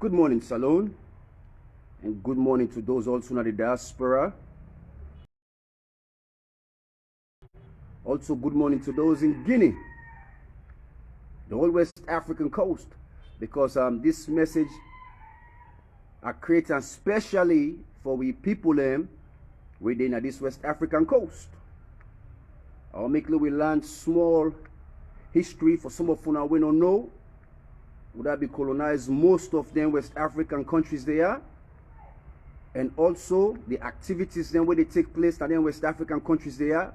Good morning, Salone, and good morning to those also in the diaspora. Also, good morning to those in Guinea, the whole West African coast, because this message I create especially for we people within this West African coast. I'll make we learn small history for some of you we don't know. Would that be colonized most of them West African countries there, and also the activities then where they take place in West African countries there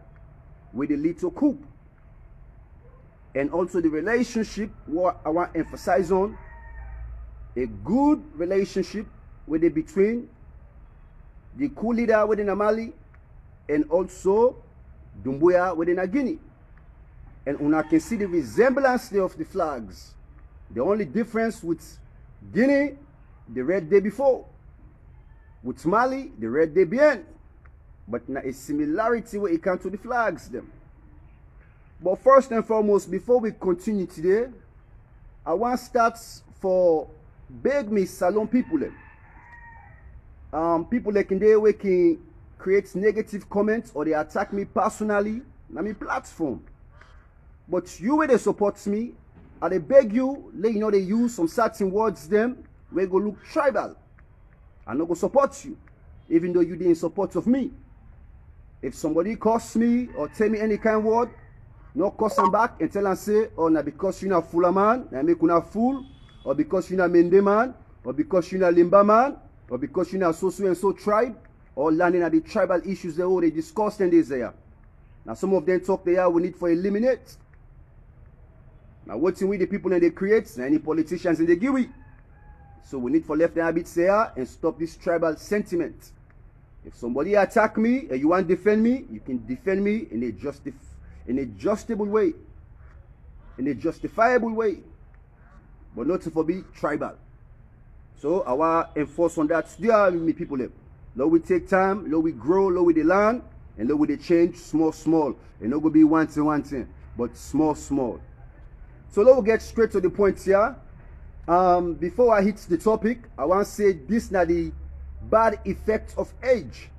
with the little coup, and also the relationship what I want to emphasize on, a good relationship with it between the coup leader within Mali and also Dumbuya within Guinea. And una can see the resemblance there of the flags. The only difference with Guinea, the red day before. With Mali, the red day bien. But now a similarity when it comes to the flags them. But first and foremost, before we continue today, I want to start for beg me salon people them. People like in there we can create negative comments or they attack me personally on my platform. But you where they support me, I they beg you, let you know they use some certain words them where go look tribal. I not go support you, even though you didn't support of me. If somebody curse me or tell me any kind of word, no curse them back and tell and say, oh, now because you're not fool man, I make you not fool, or because you're not mende man, or because you're not limba man, or because you're not so and so tribe, or landing at the tribal issues they already discussed in this there. Now some of them talk there we need for eliminate. Now what's in with the people that they create, and any politicians in the Guinea. So we need for left habits there and stop this tribal sentiment. If somebody attack me and you want to defend me, you can defend me in a justifiable way. In a justifiable way. But not to forbid tribal. So I want to enforce on that. There me people there. Lord we take time, Lord we grow, Lord we the land, and Lord we the change small. And not gonna be one thing, but small. So let's get straight to the point here. Before I hit the topic, I want to say this now the bad effect of age.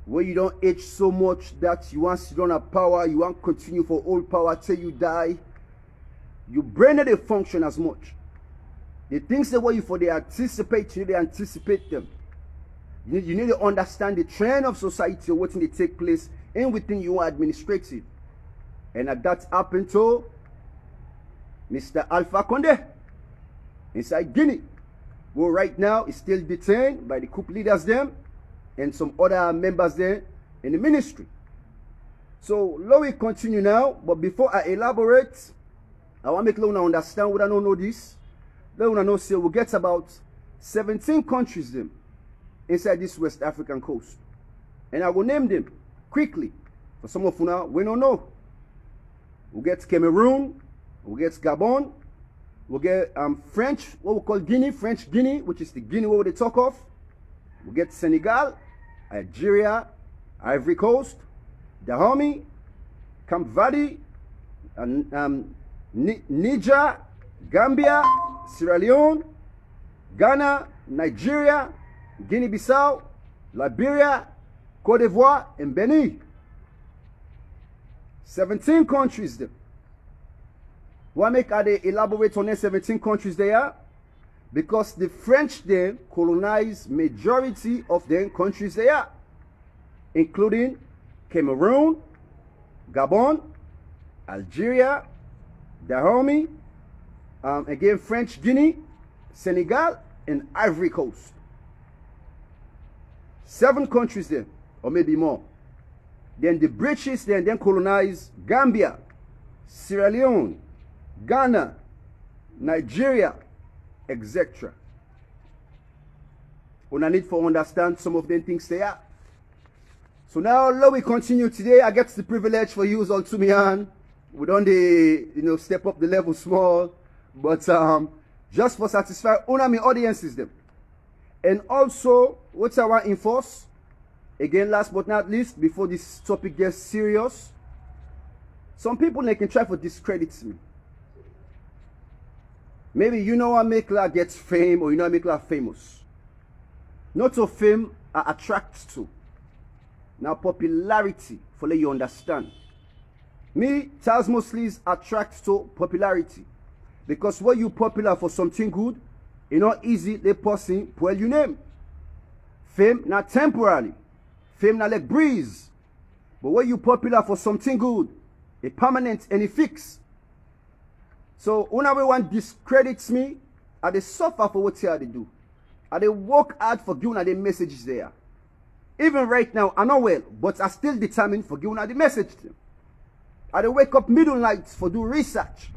Where you don't age so much that you want to run have power, you want to continue for old power till you die. Your brain not function as much. The things that what you for they anticipate, you need to anticipate them. You need to understand the trend of society or what they take place in within your administrative. And that happened to Mr. Alpha Condé inside Guinea, who right now is still detained by the coup leaders them and some other members there in the ministry. So let me continue now, but before I elaborate, I want to make Lona understand what I don't know this. Lona know say we get about 17 countries them inside this West African coast. And I will name them quickly. For some of you now, we don't know. We get Cameroon, we get Gabon, we get French, what we call Guinea, French Guinea, which is the Guinea what they talk of. We get Senegal, Algeria, Ivory Coast, Dahomey, Cape Verde, Niger, Gambia, Sierra Leone, Ghana, Nigeria, Guinea-Bissau, Liberia, Côte d'Ivoire, and Benin. 17 countries there. Why make they elaborate on the 17 countries there? Because the French then colonized majority of the countries there, including Cameroon, Gabon, Algeria, Dahomey, again French Guinea, Senegal, and Ivory Coast. 7 countries there, or maybe more. Then the British then colonized Gambia, Sierra Leone, Ghana, Nigeria, etc. We need to understand some of them things there. So now let we continue today. I get the privilege for you all to me on. We don't step up the level small, but just for satisfy one of my audiences them. And also what I want to enforce, again last but not least, before this topic gets serious, some people they can try to discredit me. Maybe you know how make like gets fame, or you know how make like famous. Not to fame are attract to. Now popularity, for let you understand. Me, Tazmo Sliz attract to popularity. Because when you popular for something good, it's not easy the person pull your name. Fame not temporarily. Fame not like breeze. But when you popular for something good, it permanent and it fixed. So when everyone discredits me, I they suffer for what they do. I they work hard for giving the messages there. Even right now, I'm not well, but I still determined for giving the message to them. I they wake up middle nights for do research,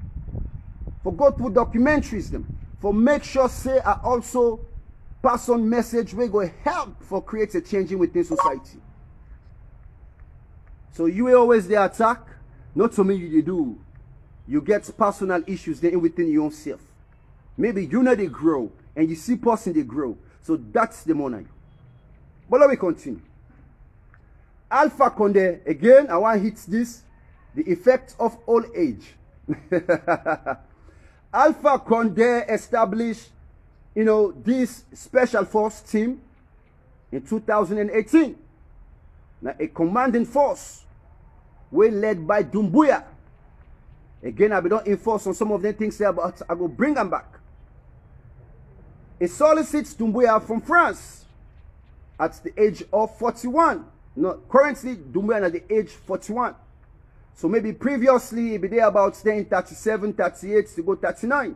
for go through documentaries them, for make sure say I also pass on message we go help for create a changing within society. So you will always the attack, not to me you do. You get personal issues then within your own self. Maybe you know they grow and you see person they grow. So that's the money. But let me continue. Alpha Condé, again, I want to hit this. The effect of old age. Alpha Condé established, this special force team in 2018. Now, a commanding force were led by Dumbuya. Again, I don't enforce on some of the things there, but I will bring them back. It solicits Dumbuya from France at the age of 41. No, currently, Dumbuya at the age 41. So maybe previously, he'd be there about staying 37, 38 to go 39.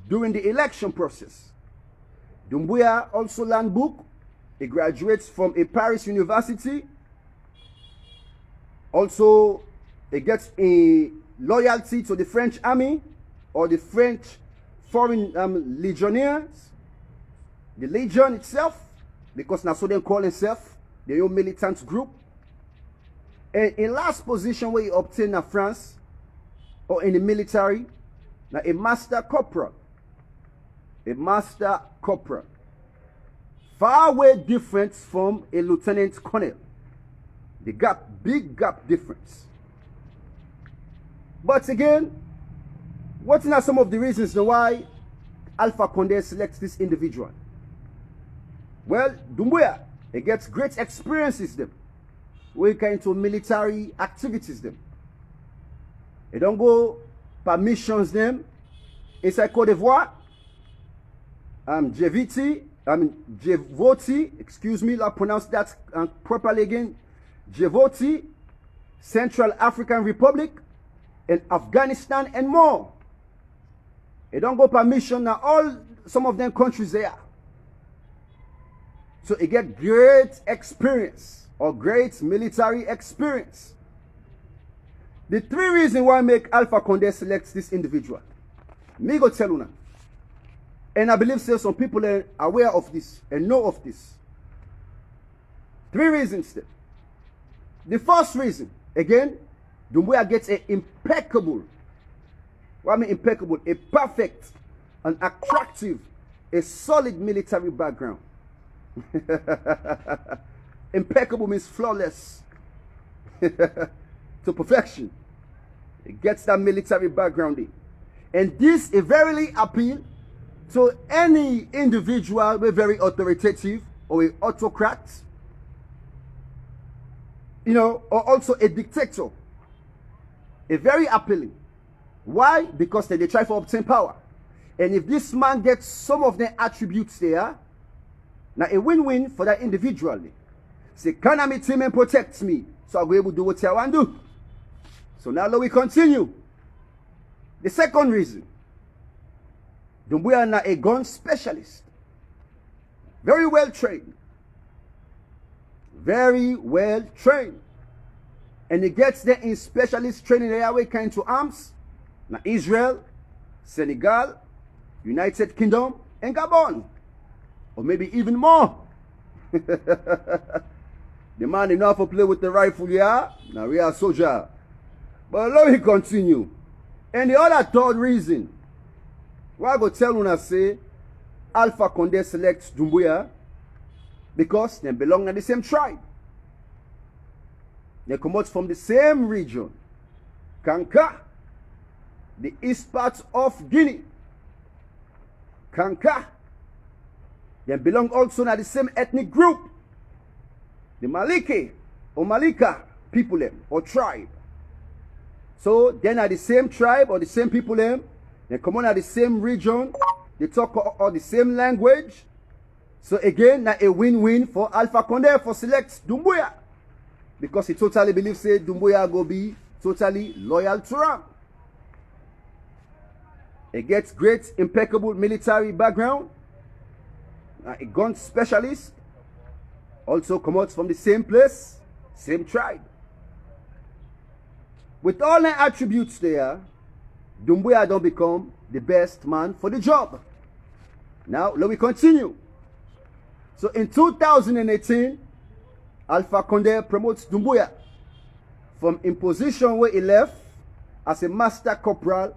During the election process. Dumbuya also learned book. He graduates from a Paris university. Also, he gets a loyalty to the French army or the French foreign legionnaires, the legion itself, because now so they call themselves their own militant group. And in last position where he obtained in France or in the military, now a master corporal. A master corporal. Far way different from a lieutenant colonel. The gap, big gap difference. But again, what are some of the reasons why Alpha Condé selects this individual? Well, Dumbuya, he gets great experiences them. We get into military activities them. They don't go per missions them inside Côte d'Ivoire. Djibouti, excuse me, I pronounce that properly again. Djibouti, Central African Republic, and Afghanistan and more. They don't go per mission now. Some of them countries there. So you get great experience or great military experience. The three reasons why I make Alpha Condé select this individual. Me go tell you now. And I believe some people are aware of this and know of this. Three reasons then. The first reason, again, Dumbuya gets an impeccable, what I mean impeccable, a perfect, an attractive, a solid military background. Impeccable means flawless to perfection. It gets that military background in. And this is verily appeal to any individual with very authoritative or an autocrat, or also a dictator. A very appealing. Why? Because they try to obtain power. And if this man gets some of the attributes there, now a win-win for that individually. Say, can I meet him and protect me? So I'll be able to do what I want to do. So now let we continue. The second reason. Dumbuya is a gun specialist. Very well trained. Very well trained. And he gets there in specialist training area where he came to arms. Now Israel, Senegal, United Kingdom, and Gabon. Or maybe even more. The man enough to play with the rifle, yeah? Now we are soldier. But let me continue. And the other third reason. Why I go tell you say Alpha Condé selects Dumbuya because they belong to the same tribe. They come out from the same region. Kanka. the east part of Guinea, Kanka. They belong also to the same ethnic group, the Malike or Malika people or tribe. So then are the same tribe or the same people they come on at the same region, they talk all the same language. So again, now a win-win for Alpha Condé for select Dumbuya. Because he totally believes say Dumbuya go be totally loyal to him. He gets great, impeccable military background. A gun specialist. Also come out from the same place, same tribe. With all the attributes there, Dumbuya don't become the best man for the job. Now, let me continue. So in 2018, Alpha Condé promotes Dumbuya from in position where he left as a master corporal.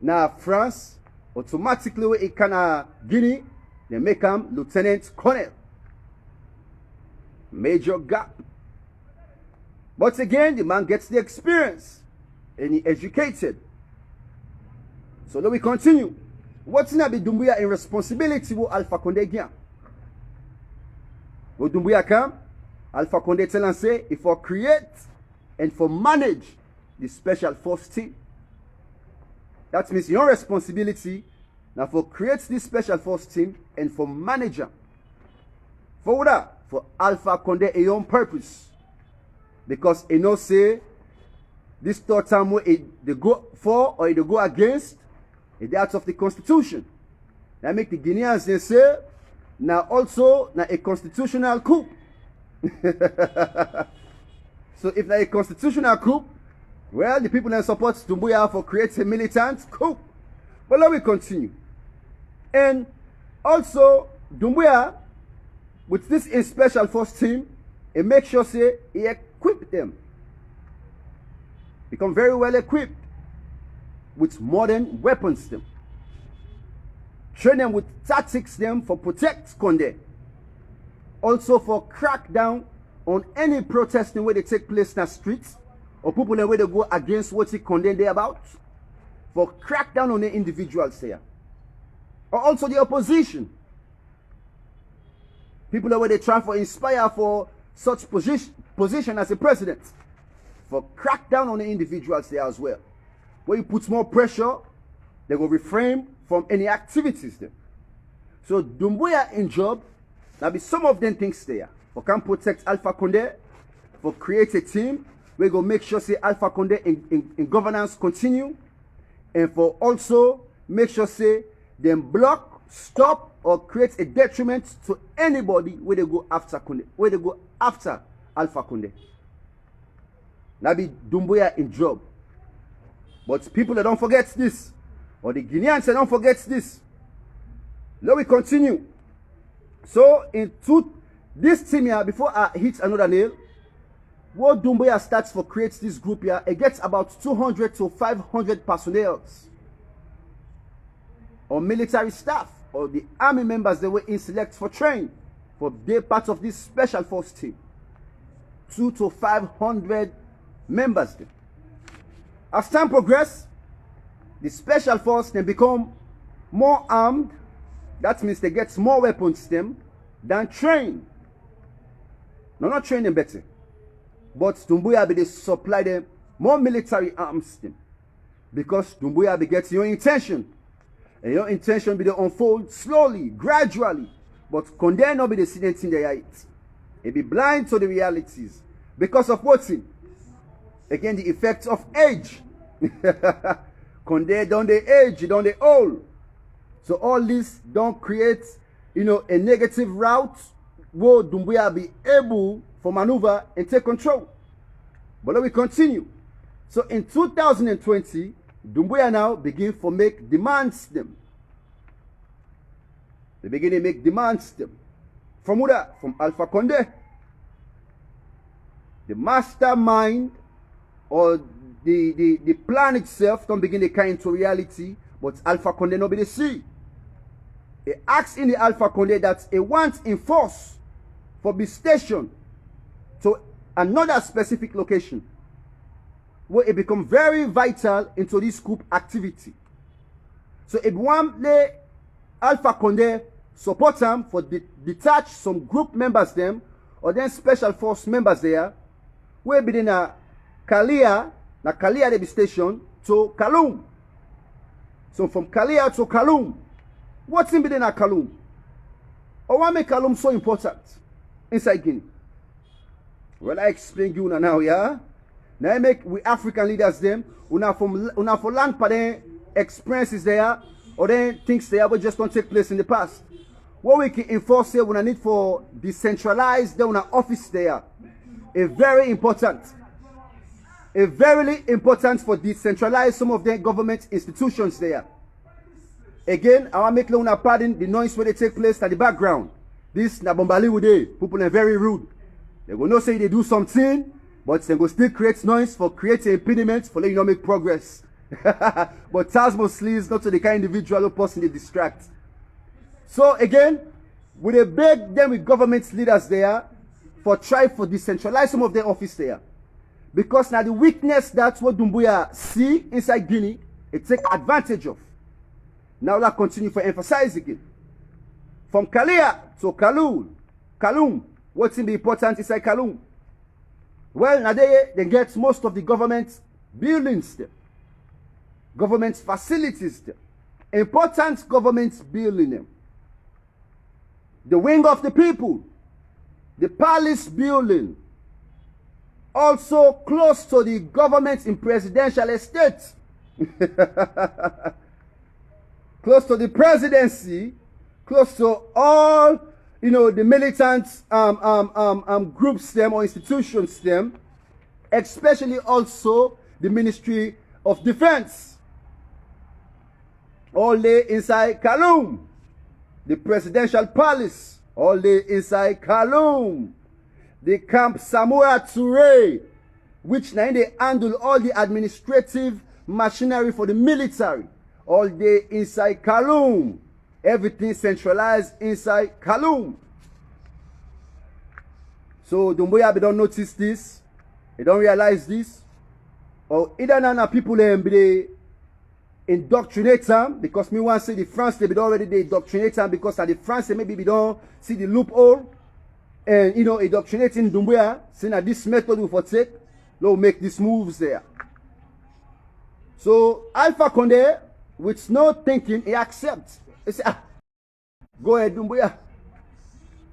Now France, automatically where he can Guinea, they make him lieutenant colonel. Major gap. But again, the man gets the experience and he educated. So let me continue. What's not be Dumbuya in responsibility with Alpha Condé again? When Dumbuya come, Alpha Condé tell and say, if for create and for manage the special force team. That means your responsibility now for create this special force team and for manager. For what? For Alpha Condé a own purpose. Because you know say this third time where they go for or they go against it's out of the constitution. That make the Guineans they say now also now a constitutional coup. So if now a constitutional coup, well the people that support Dumbuya for create a militant coup. But let me continue. And also Dumbuya with this in special force team, it makes sure say he equip them. Become very well equipped with modern weapons them. Train them with tactics them for protect Condé. Also for crack down on any protesting where they take place in the streets or people where they go against what he condemned they about. For crack down on the individuals there. Or also the opposition. People where they try for inspire for such position as a president. For crack down on the individuals there as well. Where you put more pressure, they will refrain from any activities there. So Dumbuya in job, now be some of them things there. For can protect Alpha Condé, for create a team, we go make sure say Alpha Condé in governance continue, and for also make sure say them block, stop, or create a detriment to anybody where they go after Condé, where they go after Alpha Condé. Now be Dumbuya in job. But people that don't forget this, or the Guineans that don't forget this. Let me continue. So this team here, before I hit another nail, what Dumbuya starts for creates this group here, it gets about 200 to 500 personnel or military staff or the army members they were in select for train for their part of this special force team. 200 to 500 members there. As time progresses, the special force then become more armed. That means they get more weapons them than trained. No, not train them better. But Dumbuya be they supply them more military arms them. Because Dumbuya be get your intention. And your intention be to unfold slowly, gradually. But Condé not be the sitting in their height. It be blind to the realities. Because of what's in? Again, the effects of age. Condé don't the age, don't the old. So all this don't create, a negative route where Dumbuya be able for maneuver and take control. But let me continue. So in 2020, Dumbuya now begin for make demands them. They begin to make demands them. From who that? From Alpha Condé. The mastermind or the plan itself don't begin to come into reality, but Alpha Condé not be the see. He asks in the Alpha Condé that he wants in force for be stationed to another specific location. where it become very vital into this coup activity. So if one lay Alpha Condé support them for detach some group members them or then special force members there, where be na Kalia they be station to Kaloum. So from Kalia to Kaloum, what's in between Kaloum? Or what make Kaloum so important inside Guinea? Well, I explain you now, yeah. Now I make we African leaders them, una for land for them experiences there, or then things there but just don't take place in the past. What we can enforce here, we need for decentralized then una office there. A very important for decentralize some of the government institutions there. Again, I want to make una pardon the noise where they take place at the background. This na bombali with they people are very rude. They will not say they do something, but they will still create noise for creating impediments for letting you not make progress. But Tazmo Sliz not to the kind of individual or person they distract. So again, we they beg them with government leaders there for try for decentralize some of their office there. Because now the weakness that's what Dumbuya see inside Guinea, it take advantage of. Now let's continue for emphasize again. From Kalia to Kaloum, what's in the important inside Kaloum? Well, now they get most of the government buildings there. Government facilities there. Important government building them. The wing of the people. The palace building. Also close to the government in presidential estate. Close to the presidency. Close to all, you know, the militant groups them or institutions them. Especially also the Ministry of Defense. All day inside Kaloum. The presidential palace. All day inside Kaloum. The Camp Samoa Touré, which now they handle all the administrative machinery for the military. All day inside Kaloum. Everything centralized inside Kaloum. So Dumbuya, they don't notice this. They don't realize this. Or either none people they indoctrinate them, because me want to say the France they already they indoctrinate them, because at the France they maybe don't see the loophole and you know indoctrinating Dumbuya, saying that this method will take, they'll make these moves there. So Alpha Condé, with no thinking, he accepts. He say, go ahead Dumbuya.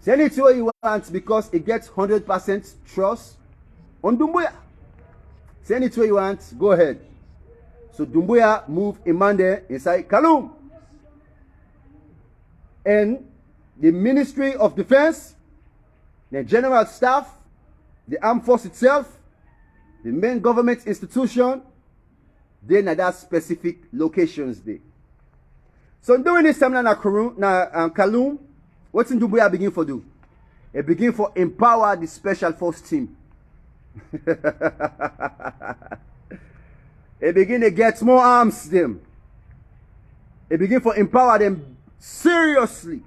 Say anything what you want, because he gets 100% trust on Dumbuya. Say anything you want, go ahead. So Dumbuya moved Imande inside Kaloum. And the Ministry of Defense, the General Staff, the Armed Force itself, the main government institution, then at that specific locations there. So during this time na Kaloum, what's in Dumbuya begin for do? It begin for empower the Special Force team. It begin to get more arms them. It begin to empower them seriously.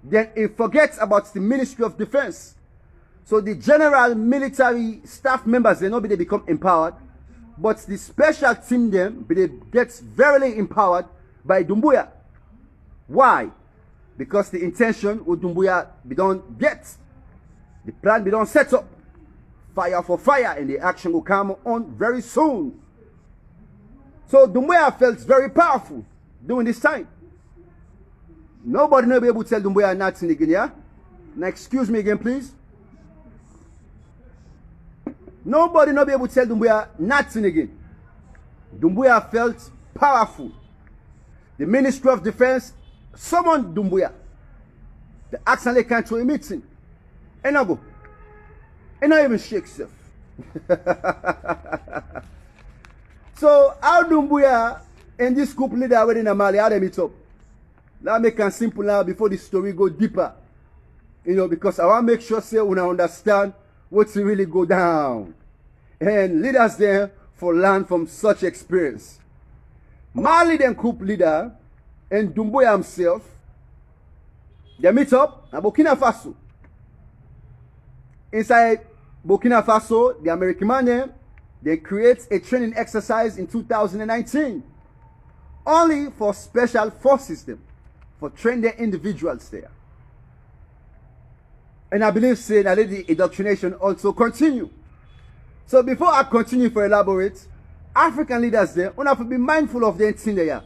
Then it forgets about the Ministry of Defense. So the general military staff members, they become empowered. But the special team them, they get very empowered by Dumbuya. Why? Because the intention with Dumbuya we don't get. The plan we don't set up. Fire for fire, and the action will come on very soon. So Dumbuya felt very powerful during this time. Nobody will be able to tell Dumbuya nothing again, yeah? Now excuse me again, please. Nobody will be able to tell Dumbuya nothing again. Dumbuya felt powerful. The Ministry of Defense summoned Dumbuya. The action they can't to a meeting. And I go. And I even shake stuff. So how Dumbuya and this coup leader within Mali, how they meet up? Now make it simple now before the story go deeper. You know, because I want to make sure say when I understand what's really go down. And leaders there for learn from such experience. Mali then coup leader and Dumbuya himself, they meet up in Burkina Faso. Inside Burkina Faso, the American man they create a training exercise in 2019 only for special forces them, for train their individuals there. And I believe say that the indoctrination also continue. So before I continue for elaborate, African leaders there, we have to be mindful of the thing there.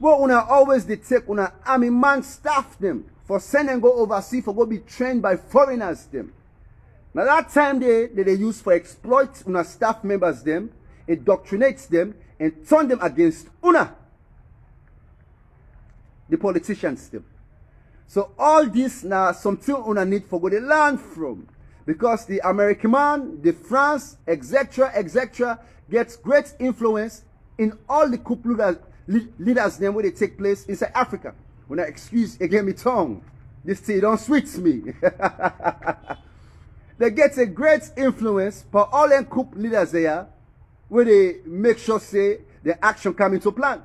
Well, we always they take una army man staff them for send and go overseas for go be trained by foreigners them. Now that time they use for exploit una staff members them, indoctrinate them, and turn them against una, the politicians them. So all this now something una need for go to learn from, because the American man, the France, etc., gets great influence in all the coup leaders them where they take place inside Africa. When I excuse again me tongue, this thing don't switch me. They get a great influence for all them coup leaders there, where they make sure say the action come into plan.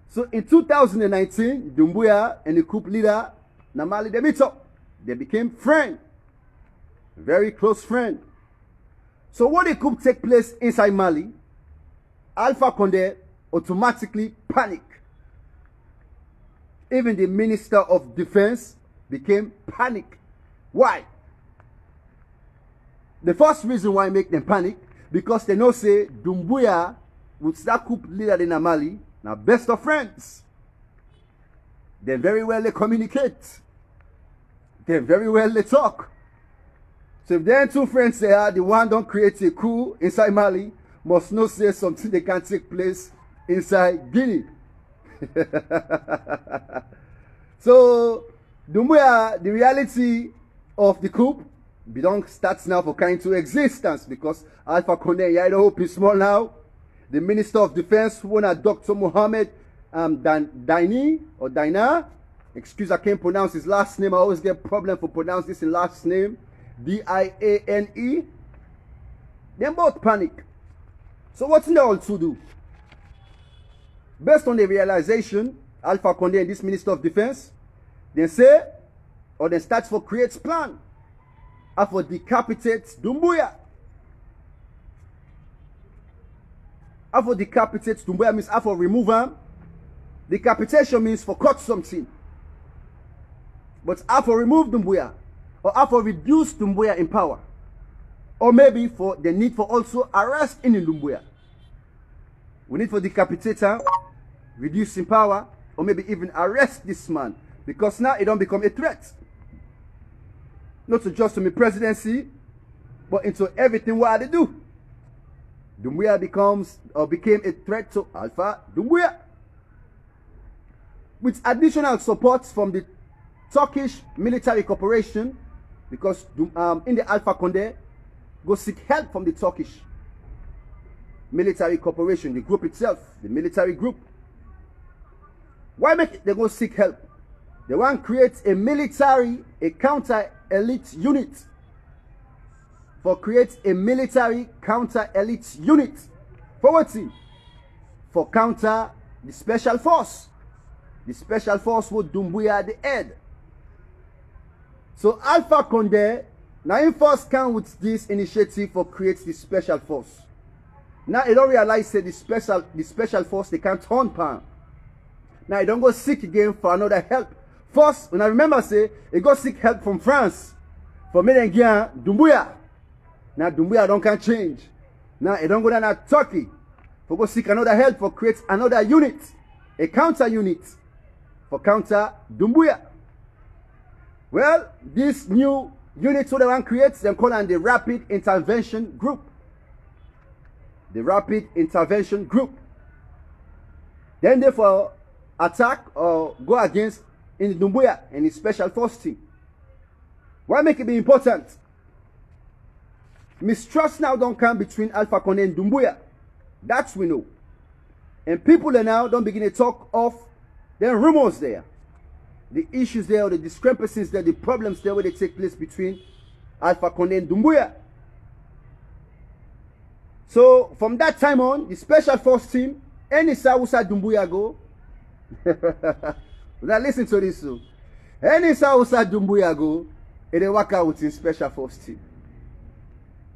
So in 2019, Dumbuya and the coup leader Mali they meet up. They became friends, very close friends. So when the coup take place inside Mali, Alpha Condé automatically panic. Even the Minister of Defense became panic. Why? The first reason why make them panic, because they know say Dumbuya with that coup leader in Mali, now best of friends. They very well they communicate. They very well they talk. So if they're two friends they are, the one don't create a coup inside Mali, must not say something they can take place inside Guinea. So Dumbuya, the reality of the coup, we don't start now for coming to existence, because Alpha Condé, I hope is small now. The Minister of Defense, one Dr. Mohammed Dina, excuse I can't pronounce his last name. I always get problem for pronounce this in last name. Diane. They both panic. So what's they all to do? Based on the realization, Alpha Condé and this Minister of Defense, they say, or they start for create plan, for decapitate Dumbuya. For decapitate Dumbuya means for remove him. Decapitation means for cut something. But for remove Dumbuya, or for reduce Dumbuya in power, or maybe for the need for also arrest in Dumbuya. We need for decapitate him, reduce in power, or maybe even arrest this man, because now it don't become a threat. Not just to my presidency, but into everything what they do. Dumbuya became a threat to Alpha Dumbuya. With additional support from the Turkish military corporation, because in the Alpha Condé go seek help from the Turkish military corporation, the group itself, the military group. Why make they go seek help? They want to create a military, a counter-elite unit. For create a military counter-elite unit. For what? For counter the special force. The special force with Dumbuya at the head. So Alpha Condé, now in first come with this initiative for create the special force. Now they don't realize that the special force they can't turn pan. Now they don't go seek again for another help. First, when I remember say, they go seek help from France. For Mali and Guinea, Dumbuya. Now Dumbuya don't can change. Now they don't go down to Turkey. For go seek another help for create another unit. A counter unit. For counter Dumbuya. Well, this new unit so they want to create, they call it the Rapid Intervention Group. The Rapid Intervention Group. Then they for attack or go against in Dumbuya and his special force team. Why make it be important? Mistrust now don't come between Alpha Condé and Dumbuya. That's we know. And people now don't begin to talk of the rumors there. The issues there, or the discrepancies there, the problems there where they take place between Alpha Condé and Dumbuya. So from that time on, the special force team, any Sousa Dumbuya go. Now listen to this. So. Any Sousa Dumbuya go, and they work out with his special force team.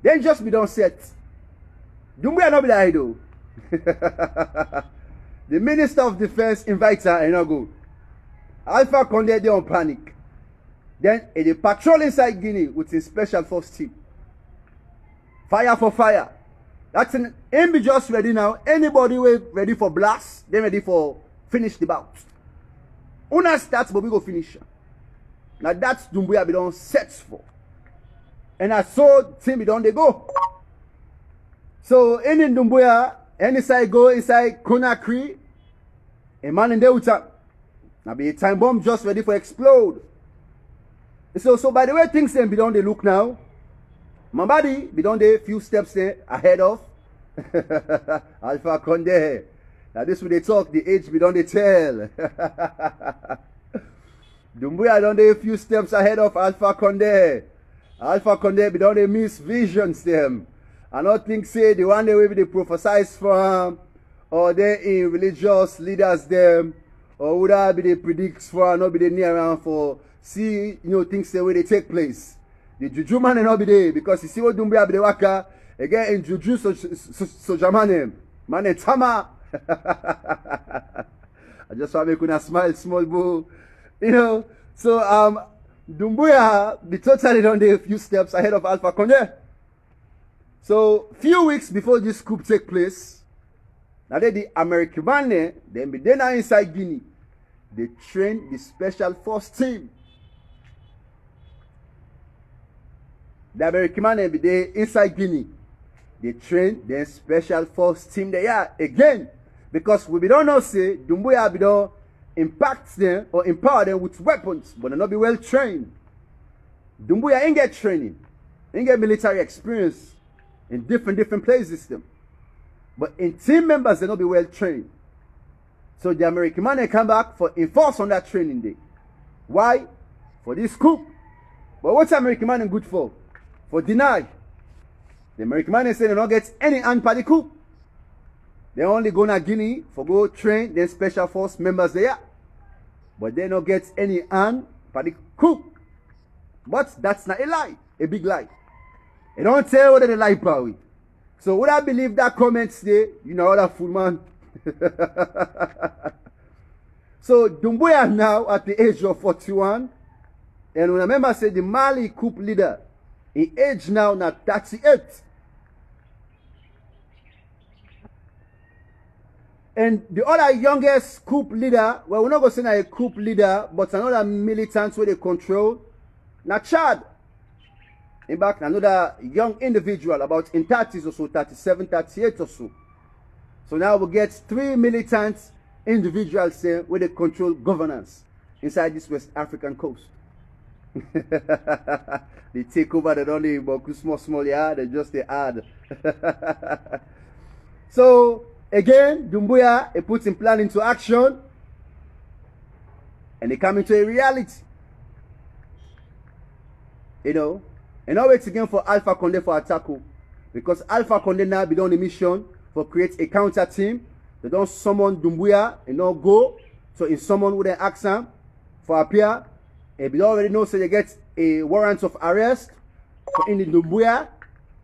Then just be done set. Dumbuya not be the idol. The Minister of Defense invites her and not go. Alpha Condé they on panic. Then they patrol inside Guinea with his special force team. Fire for fire. That's an be just ready now. Anybody ready for blast, they ready for finish the bout. Una starts, but we go finish. Now that's Dumbuya be done sets for. And I saw team be done they go. So any Dumbuya, any side go inside Conakry, a man in there with a now be a time bomb just ready for explode. So by the way things then be done they look now. Mamady be done there few steps there ahead of Alpha Condé. Now this when they talk, the age be done they tell. Dumbuya done there a few steps ahead of Alpha Condé. Alpha Condé be done they miss visions them. I don't think say the one day will be the prophesize for or they in religious leaders them, or would I be the predicts for not be the near around for see things the way they take place. The juju man not be there because you see what Dumbuya be the waka again in juju so jamane man tama. I just want to make una smile small boo. So Dumbuya be totally done there a few steps ahead of Alpha Condé. So few weeks before this coup take place, now the American man then be there inside Guinea. They train the special force team. The American man be there inside Guinea. They train the special force team there again. Because we don't know say Dumbuya be done impact them or empower them with weapons, but they not be well trained. Dumbuya ain't get training, ain't get military experience in different places them. But in team members they not be well trained. So the American man they come back for enforce on that training day. Why? For this coup. But what's American man good for? For deny. The American man say they don't get any hand for the coup. They only go to Guinea for go train their special force members there. But they don't get any hand for the coup. But that's not a lie. A big lie. They don't tell whether they lie about it. So would I believe that comment today? You know that fool man. So Dumbuya now at the age of 41. And remember say the Mali coup leader. He age now 38. And the other youngest coup leader, well, we're not going to say a coup leader, but another militant where they control, now Chad. In fact, another young individual, about in 30s or so, 37, 38 or so. So now we get 3 militant individuals there where they control governance inside this West African coast. They take over the only about small, yeah, they just they add. So again, Dumbuya, he puts in plan into action and they come into a reality. And now it's again for Alpha Condé for attack. Because Alpha Condé now be on a mission for create a counter team. They don't summon Dumbuya and not go. So in someone with an accent for appear. And we already know so they get a warrant of arrest for in Dumbuya.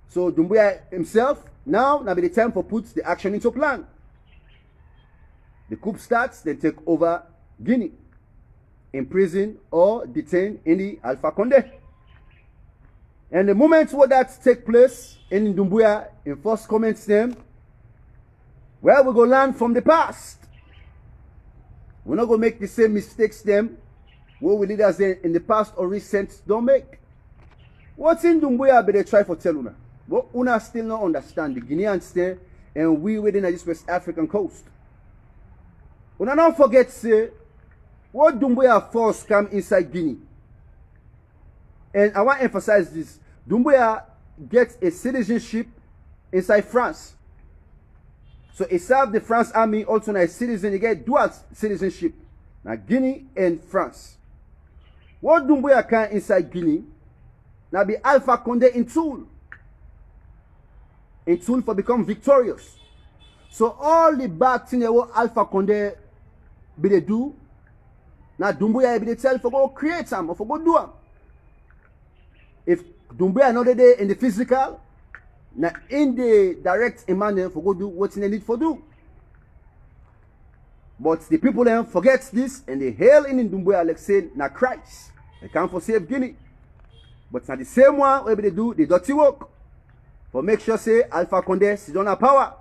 So Dumbuya himself now be the time for put the action into plan. The coup starts, then take over Guinea. Imprison or detain in the Alpha Condé. And the moment where that take place in Dumbuya, in first comments them, well, we go learn from the past. We're not going to make the same mistakes them what we leaders in the past or recent don't make. What's in Dumbuya, but they try for tell una. But una still not understand the Guineans there and we within this West African coast. Una don't forget say what Dumbuya force come inside Guinea. And I want to emphasize this. Dumbuya gets a citizenship inside France. So he served the France army, also a citizen, he get dual citizenship. Now Guinea and France. What Dumbuya can inside Guinea, now be Alpha Condé in tool. In tool for become victorious. So all the bad things that what Alpha Condé be they do, now Dumbuya be they tell for go create them or for go do them. If Dumbuya another day in the physical, Now in the direct manner for go do what they need for do. But the people then forget this and they hail in Dumbuya like saying na Christ. They come for save Guinea. But now the same one where they do the dirty work. For make sure say Alpha Condé sit on power.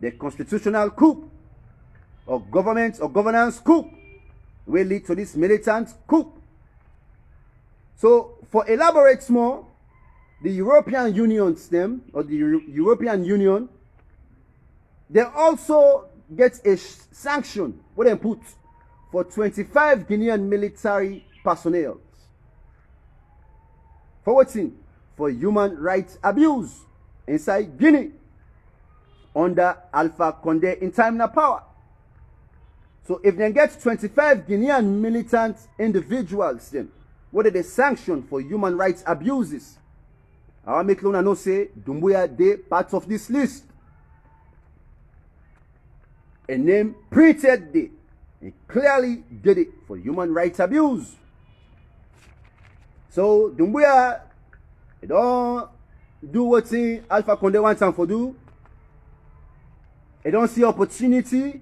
The constitutional coup or government or governance coup will lead to this militant coup. So for elaborate more, the European Union them or the European Union, they also get a sanction what they put for 25 Guinean military personnel. For what thing? For human rights abuse inside Guinea under Alpha Condé in time na power. So if they get 25 Guinean militant individuals then, what are they sanctioned for human rights abuses? I make Luna no say Dumbuya they part of this list. A name printed they. He clearly did it for human rights abuse. So Dumbuya he don't do what Alpha Condé wants him to do. He don't see opportunity.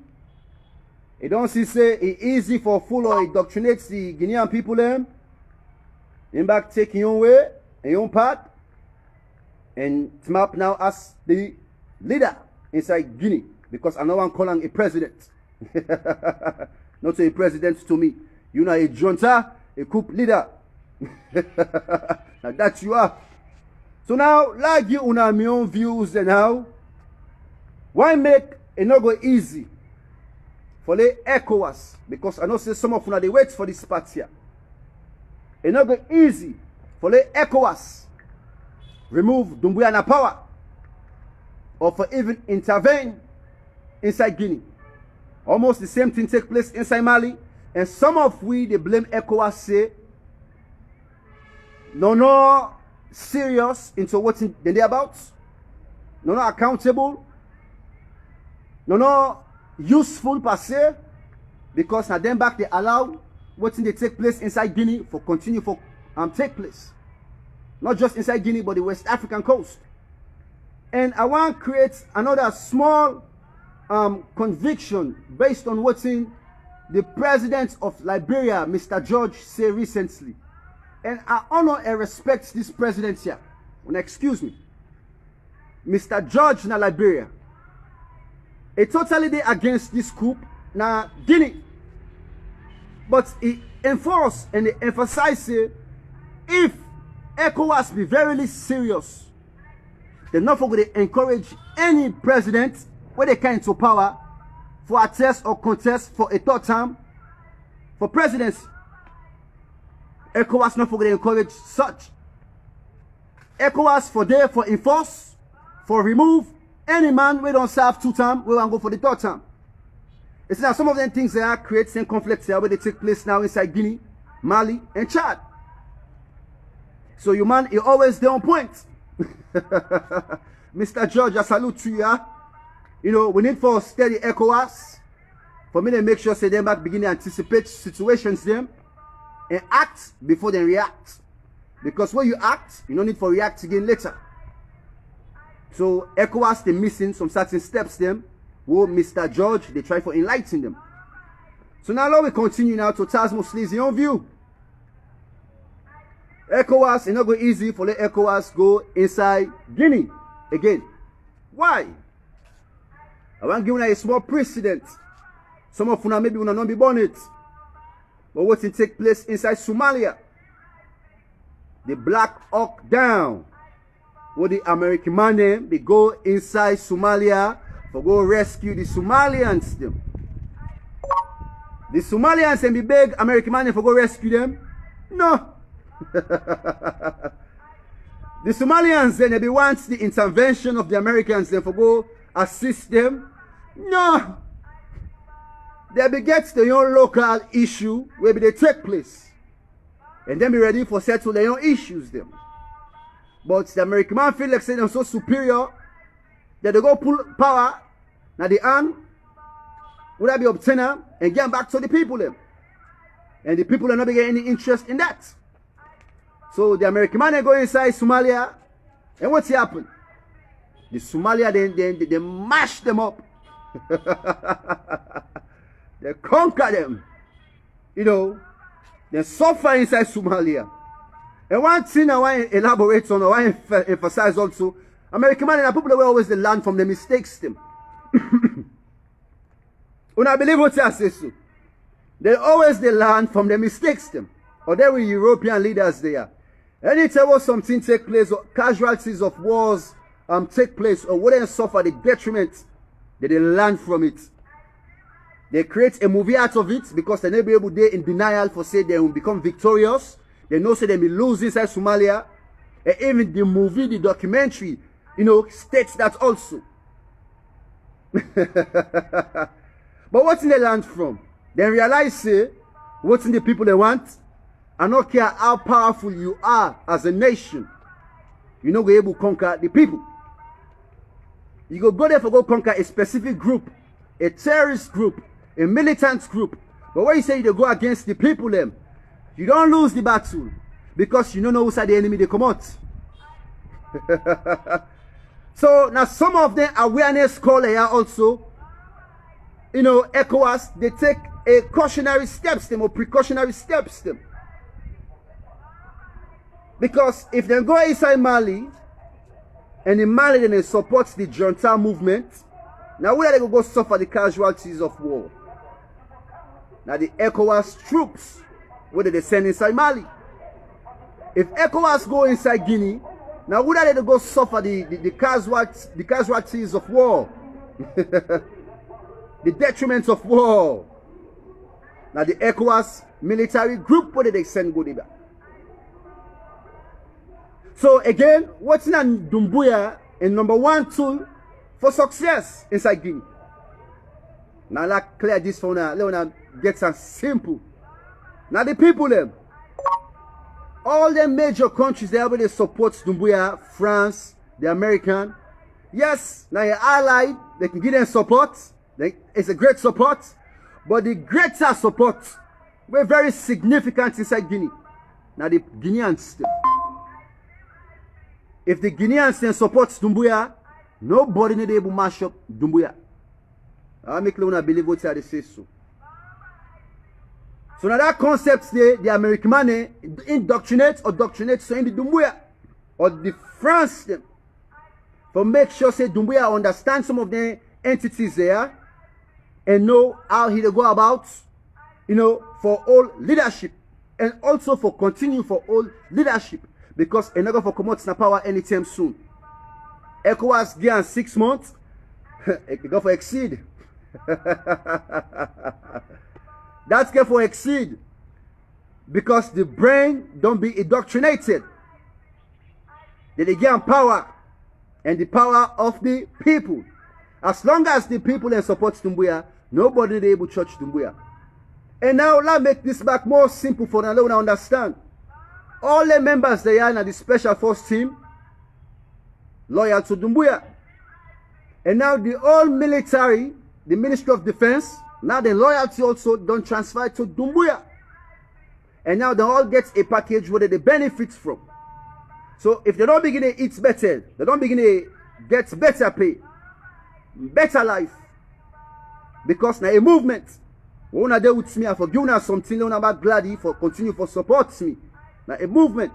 He don't see say it's easy for full or indoctrinate the Guinean people them. In back take your own way, your own path. And Tmap now as the leader inside Guinea. Because I know one calling a president. Not a president to me. You know a junta, a coup leader. Now that you are. So now, like you una my own views and how. Why make it not go easy for the ECOWAS? Because I know say some of you they wait for this part here. It not go easy for the ECOWAS remove Dumbuya na power or for even intervene inside Guinea. Almost the same thing take place inside Mali, and some of we they blame ECOWAS say no serious into what they about, no accountable, no useful per se, because now them back they allow what they take place inside Guinea for continue for take place. Not just inside Guinea, but the West African coast. And I want to create another small conviction based on what's in the president of Liberia, Mr. George, said recently. And I honor and respect this president here. Excuse me. Mr. George na Liberia. He totally dey against this coup na Guinea. But he enforce and he emphasize if ECOWAS be very serious, they're not going to encourage any president when they come into power for a test or contest for a third term for presidency. ECOWAS not going to encourage such. ECOWAS for there for enforce, for remove any man we don't serve 2 terms, we want to go for the 3rd term. It's now some of them things that create some conflicts here where they take place now inside Guinea, Mali, and Chad. So you man, you always there on point. Mr. George, I salute to you. You know, we need for steady ECOWAS. For me to make sure say them back begin to anticipate situations them and act before they react. Because when you act, you don't need for react again later. So ECOWAS they missing some certain steps them. Who Mr. George they try for enlighten them. So now we continue now to Tazmo Sliz your own view. ECOWAS it's not go easy for the ECOWAS go inside Guinea again. Why? I want to give you a small precedent. Some of you maybe will not be born it. But what will take place inside Somalia? The Black Hawk Down. What the American man them, they go inside Somalia for go rescue the Somalians them. The Somalians and the big American man for go rescue them? No. The Somalians then they want the intervention of the Americans then for go assist them? No. They be get their own local issue where they take place. And then be ready for settle their own issues them. But the American man feel like saying they're so superior that they go pull power now the hand would I be obtainer and get back to the people them. And the people are not getting any interest in that. So the American man they go inside Somalia and what's happened? The Somalia, they mash them up. They conquer them. You know, they suffer inside Somalia. And one thing I want to elaborate on, I want to emphasize also, American man and people will always learn from the mistakes them. When I believe what I say so. They always learn from the mistakes them. Or they were European leaders there. Anytime something take place, or casualties of wars take place, or wouldn't suffer the detriment, they learn from it. They create a movie out of it because they never be able to in denial for say they will become victorious. They know say they will lose inside Somalia. And even the movie, the documentary, you know, states that also. But what's in the land from? They realize say, what's in the people they want? I don't care how powerful you are as a nation. You're not going to be able to conquer the people. You go there for go conquer a specific group, a terrorist group, a militant group. But when you say you go against the people them, you don't lose the battle because you don't know who's the enemy they come out. So now some of the awareness call here also, you know, ECOWAS, they take a cautionary steps them or precautionary steps them. Because if they go inside Mali, and in Mali then they support the junta movement, now where they go suffer the casualties of war? Now the ECOWAS troops, where they send inside Mali. If ECOWAS go inside Guinea, now where they go suffer the casualties of war? The detriments of war. Now the ECOWAS military group, where they send go there. So again, what's in Dumbuya in number 1 tool for success inside Guinea? Now let's clear this for now. Let me get some simple. Now the people them, all the major countries they already support Dumbuya, France, the American. Yes, now your allied, they can give them support. It's a great support. But the greater support, we're very significant inside Guinea. Now the Guineans. If the Guineans then support Dumbuya, nobody need able to mash up Dumbuya. I make Leona believe what they say so. So now that concept the American money indoctrinate so in the Dumbuya or the France them for make sure say Dumbuya understand some of the entities there and know how he go about, you know, for all leadership and also for continue for all leadership. Because they're not going to come out in power anytime soon. ECOWAS give 6 months. It go for exceed. That's good for exceed. Because the brain don't be indoctrinated. They get power. And the power of the people. As long as the people then support Dumbuya, nobody is able to touch Dumbuya. And now let's make this back more simple for them to understand. All the members they are in the Special Force team loyal to Dumbuya. And now the whole military, the Ministry of Defense, now the loyalty also don't transfer to Dumbuya. And now they all get a package where they benefit from. So if they don't begin to eat better, they don't begin to get better pay, better life. Because now a movement. When I deal with me, I forgive you something, I'm about glad for continue for support me. Now a movement.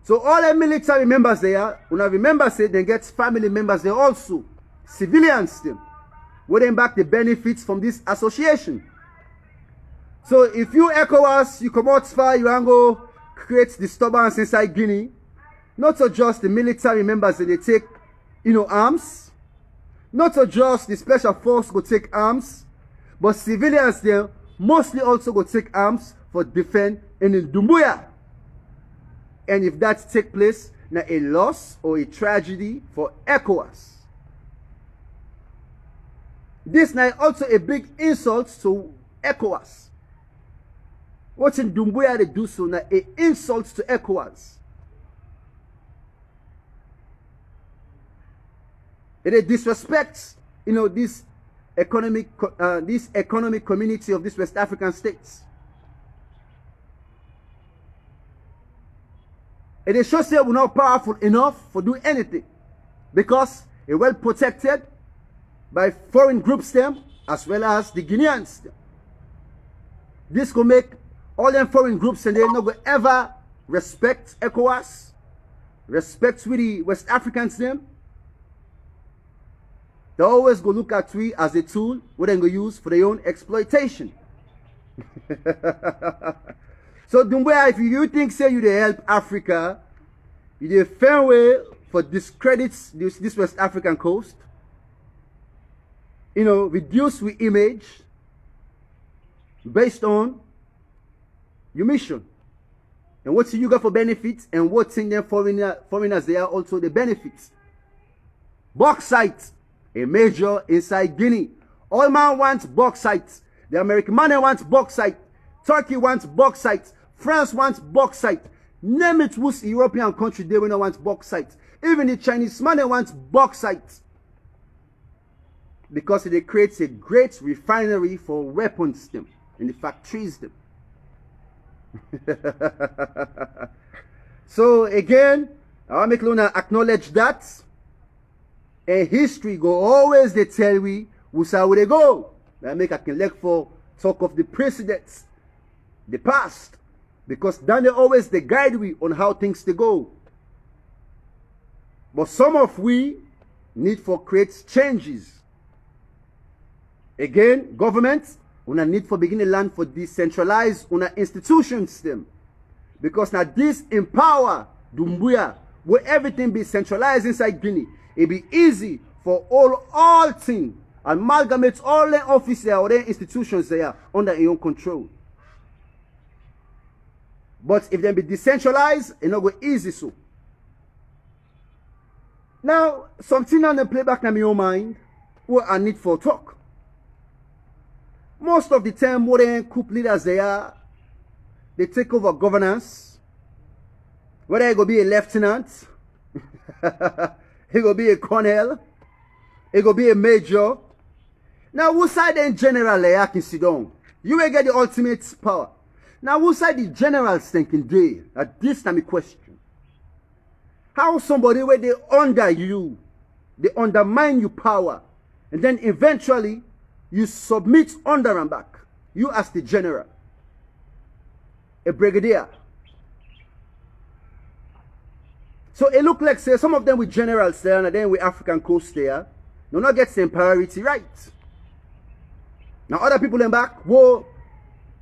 So all the military members there, when I remember say they get family members there also. Civilians them. Where they back the benefits from this association. So if you ECOWAS, you come out far, you can go create disturbance inside Guinea. Not so just the military members that they take, you know, arms. Not so just the special force go take arms. But civilians there mostly also go take arms for defend in Dumbuya. And if that take place, now a loss or a tragedy for ECOWAS. This now also a big insult to ECOWAS. What's in Dumbuya they do so now a insult to ECOWAS. It disrespects, you know, this economic community of these West African states. It shows that we're not powerful enough for do anything. because it well protected by foreign groups them as well as the Guineans. This could make all them foreign groups and they not go ever respect ECOWAS, respect with the West Africans them. They always go look at we as a tool what they go use for their own exploitation. So Dumbuya, if you think say you they help Africa, you dey fair way for discredits this West African coast, you know, reduce we image based on your mission and what you got for benefits and what thing them foreigners they are also the benefits. Bauxite, a major inside Guinea. All man wants bauxite. The American man wants bauxite. Turkey wants bauxite. France wants bauxite. Name it who's European country they will not want bauxite. Even the Chinese man wants bauxite. Because it creates a great refinery for weapons them in the factories them. So again, I want to make Luna acknowledge that. And history go always they tell we who say where they go. I make I can look for talk of the precedents, the past. Because then they always they guide we on how things they go. But some of we need for create changes. Again, government, una need for begin to learn for decentralize una institutions them. Because now this empower Dumbuya, where everything be centralized inside Guinea, it be easy for all things, amalgamate all the offices or the institutions there under your own control. But if they be decentralized, it not go easy so. Now, something on the playback in your mind, what I need for talk. Most of the time, what the coup leaders they are, they take over governance. Whether it go be a lieutenant, it go be a colonel, it go be a major. Now, who side in general they can sit down? You will get the ultimate power. Now, who side the generals thinking day? At this time, a question. How somebody where they under you, they undermine your power, and then eventually you submit under and back. You as the general, a brigadier. So it look like say some of them with generals there and then with African coast there, do not get same priority right. Now other people in back, whoa,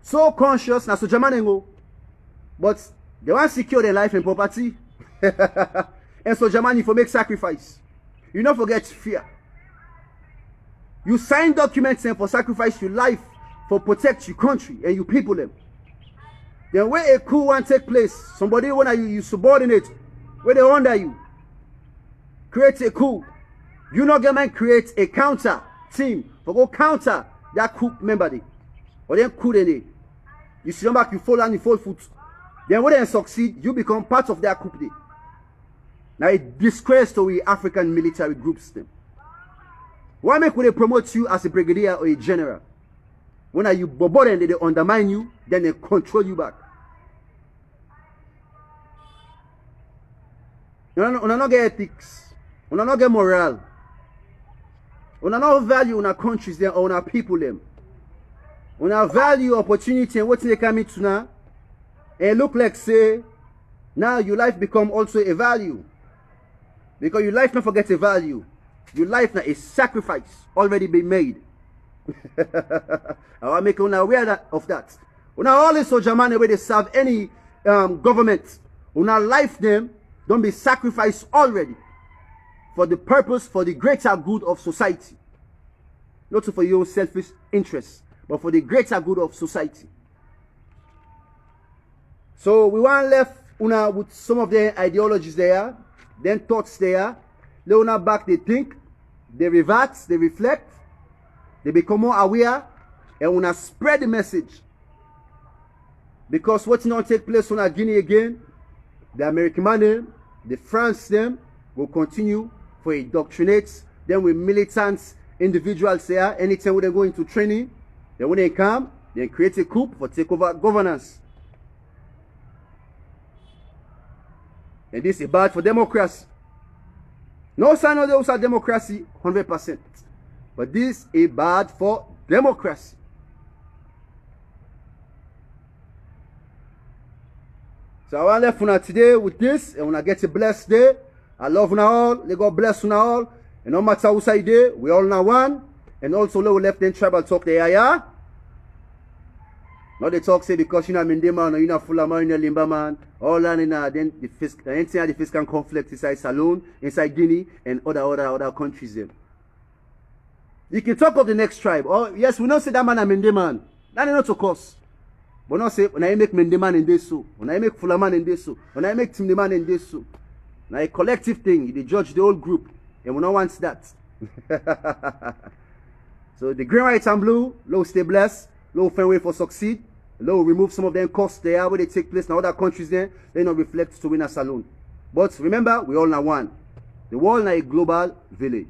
so conscious, now so German, but they want to secure their life and property. And so Germany for make sacrifice. You don't forget fear. You sign documents and for sacrifice your life for protect your country and your people them. Then where a coup want take place, somebody when you subordinate, where they under you, create a coup. You not gonna create a counter team for go counter that coup member day. Or then coup they. You sit back, you fall on the full foot. Then when they succeed, you become part of that coup day. Now it disgrace to we African military groups them. Why make when they promote you as a brigadier or a general? When are you bobo and they undermine you, then they control you back. You not get ethics. You not get morale. You not value on our countries there or on our people them. You not value opportunity and what they come into now. And look like say, now your life become also a value. Because your life not forget a value. Your life now is sacrifice already been made. I want to make you aware of that. Una always so Germany where they serve any government. Una life them don't be sacrificed already for the purpose, for the greater good of society. Not for your own selfish interests, but for the greater good of society. So we want left una with some of the ideologies there, then thoughts there. They una back, they think, they revert, they reflect, they become more aware, and una spread the message. Because what's not take place on Guinea again, the American money, the France them will continue for indoctrinate them with militants, individuals there. Anytime when they go into training, then when they come, they create a coup for take over governance. And this is bad for democracy. No sign of those are democracy, 100%. But this is bad for democracy. So I want to left una today with this, and when I get a blessed day, I love una all, may God bless una all, and no matter who side day, we all now one, and also low left hand tribal talk the yeah. Not the talk say because you know Mende man or you know Fuller man, you know Limba man, all that in then the fiscal conflict inside Saloon, inside Guinea, and other countries them. You can talk of the next tribe. Oh yes, we don't say that man a Mende man. That is not to cause. But not say when I make Mende man in this so, when I make Fuller man in this so, when I make Timde man in this so. Now a collective thing, they judge the whole group, and we don't want that. So the green, white, and blue, low stay blessed, low find way for succeed, low remove some of them costs there where they take place in other countries there, they not reflect to win a saloon. But remember, we all now one. The world now a global village.